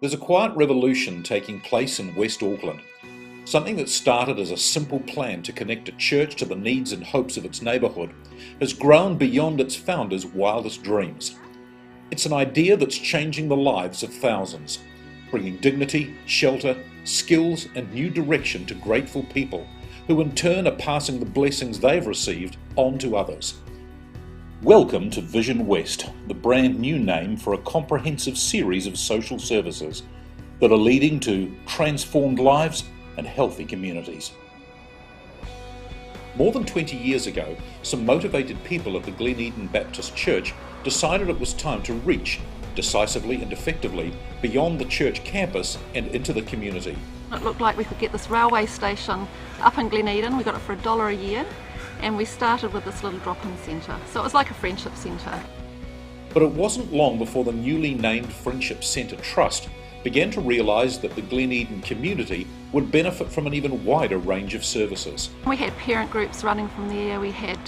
There's a quiet revolution taking place in West Auckland. Something that started as a simple plan to connect a church to the needs and hopes of its neighbourhood has grown beyond its founders' wildest dreams. It's an idea that's changing the lives of thousands, bringing dignity, shelter, skills and new direction to grateful people who in turn are passing the blessings they've received on to others. Welcome to Visionwest, the brand new name for a comprehensive series of social services that are leading to transformed lives and healthy communities. More than 20 years ago, some motivated people at the Glen Eden Baptist Church decided it was time to reach, decisively and effectively, beyond the church campus and into the community. It looked like we could get this railway station up in Glen Eden. We got it for $1 a year, and we started with this little drop-in centre. So it was like a friendship centre. But it wasn't long before the newly named Friendship Centre Trust began to realise that the Glen Eden community would benefit from an even wider range of services. We had parent groups running from there. We had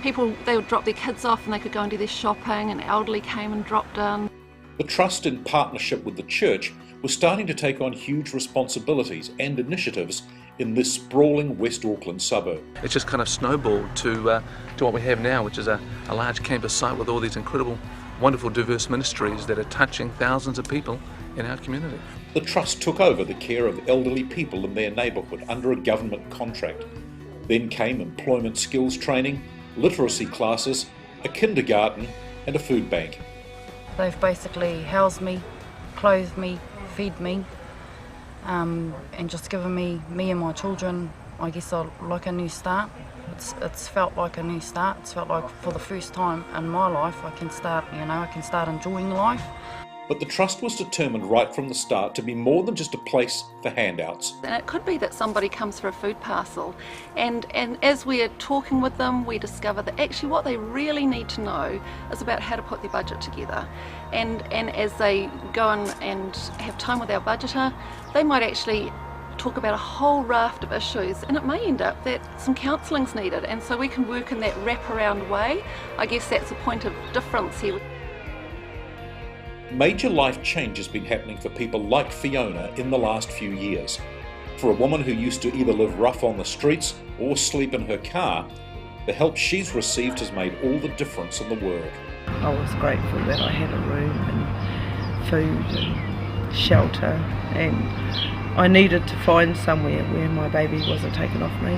people, they would drop their kids off and they could go and do their shopping, and elderly came and dropped in. The Trust, in partnership with the church, was starting to take on huge responsibilities and initiatives in this sprawling West Auckland suburb. It's just kind of snowballed to what we have now, which is a large campus site with all these incredible, wonderful, diverse ministries that are touching thousands of people in our community. The Trust took over the care of elderly people in their neighbourhood under a government contract. Then came employment skills training, literacy classes, a kindergarten and a food bank. They've basically housed me, clothed me, fed me, and just given me and my children, I guess, like a new start. It's felt like a new start. It's felt like for the first time in my life I can start enjoying life. But the Trust was determined right from the start to be more than just a place for handouts. And it could be that somebody comes for a food parcel, and as we are talking with them, we discover that actually what they really need to know is about how to put their budget together. And as they go in and have time with our budgeter, they might actually talk about a whole raft of issues, and it may end up that some counselling's needed, and so we can work in that wraparound way. I guess that's a point of difference here. Major life change has been happening for people like Fiona in the last few years. For a woman who used to either live rough on the streets or sleep in her car, the help she's received has made all the difference in the world. I was grateful that I had a room and food and shelter, and I needed to find somewhere where my baby wasn't taken off me.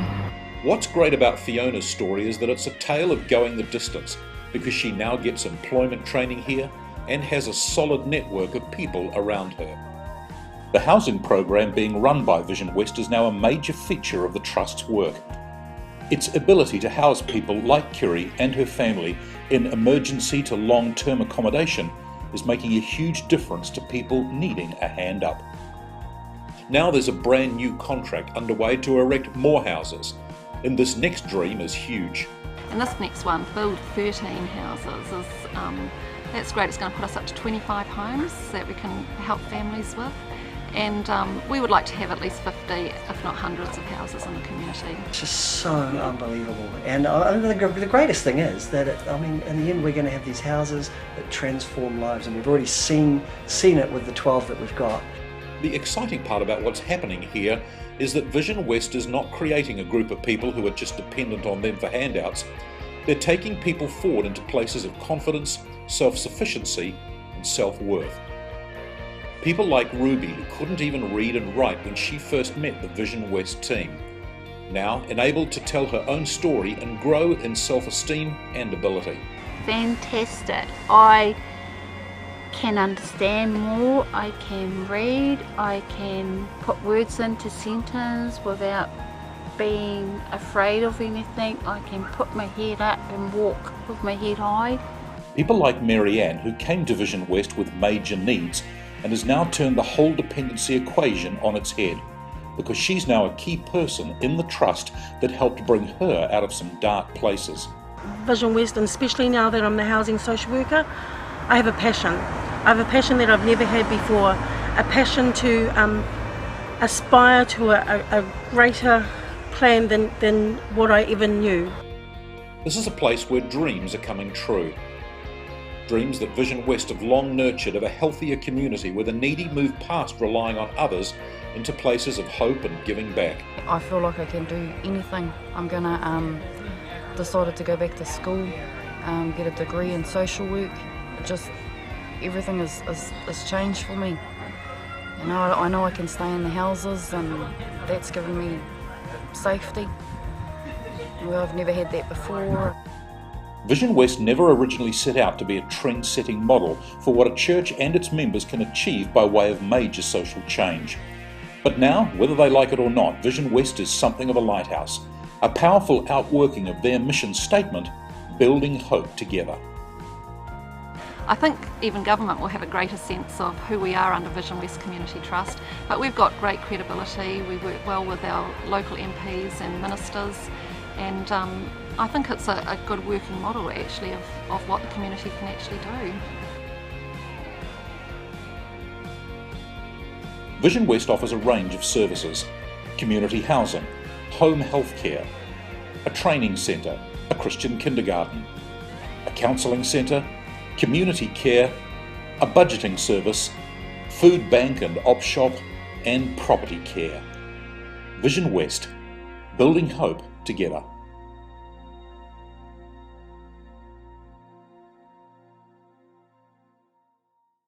What's great about Fiona's story is that it's a tale of going the distance, because she now gets employment training here and has a solid network of people around her. The housing program being run by Visionwest is now a major feature of the Trust's work. Its ability to house people like Kiri and her family in emergency to long-term accommodation is making a huge difference to people needing a hand up. Now there's a brand new contract underway to erect more houses, and this next dream is huge. And this next one, build 13 houses, that's great. It's going to put us up to 25 homes that we can help families with, and we would like to have at least 50, if not hundreds of houses in the community. It's just so unbelievable, and the greatest thing is that in the end we're going to have these houses that transform lives, and we've already seen it with the 12 that we've got. The exciting part about what's happening here is that Visionwest is not creating a group of people who are just dependent on them for handouts. They're taking people forward into places of confidence, self-sufficiency and self-worth. People like Ruby, who couldn't even read and write when she first met the Visionwest team, now enabled to tell her own story and grow in self-esteem and ability. Fantastic. I can understand more, I can read, I can put words into sentence without being afraid of anything. I can put my head up and walk with my head high. People like Marianne, who came to Visionwest with major needs and has now turned the whole dependency equation on its head, because she's now a key person in the Trust that helped bring her out of some dark places. Visionwest, and especially now that I'm the housing social worker, I have a passion. I have a passion that I've never had before, a passion to aspire to a greater plan than what I ever knew. This is a place where dreams are coming true. dreams that Visionwest have long nurtured of a healthier community where the needy move past relying on others into places of hope and giving back. I feel like I can do anything. I'm gonna decided to go back to school, get a degree in social work. Just everything is changed for me. You know, I know I can stay in the houses, and that's given me safety. Well, I've never had that before. Visionwest never originally set out to be a trend-setting model for what a church and its members can achieve by way of major social change. But now, whether they like it or not, Visionwest is something of a lighthouse, a powerful outworking of their mission statement, building hope together. I think even government will have a greater sense of who we are under Visionwest Community Trust, but we've got great credibility. We work well with our local MPs and ministers, and I think it's a good working model actually of what the community can actually do. Visionwest offers a range of services: community housing, home health care, a training centre, a Christian kindergarten, a counselling centre, community care, a budgeting service, food bank and op shop, and property care. Visionwest, building hope together.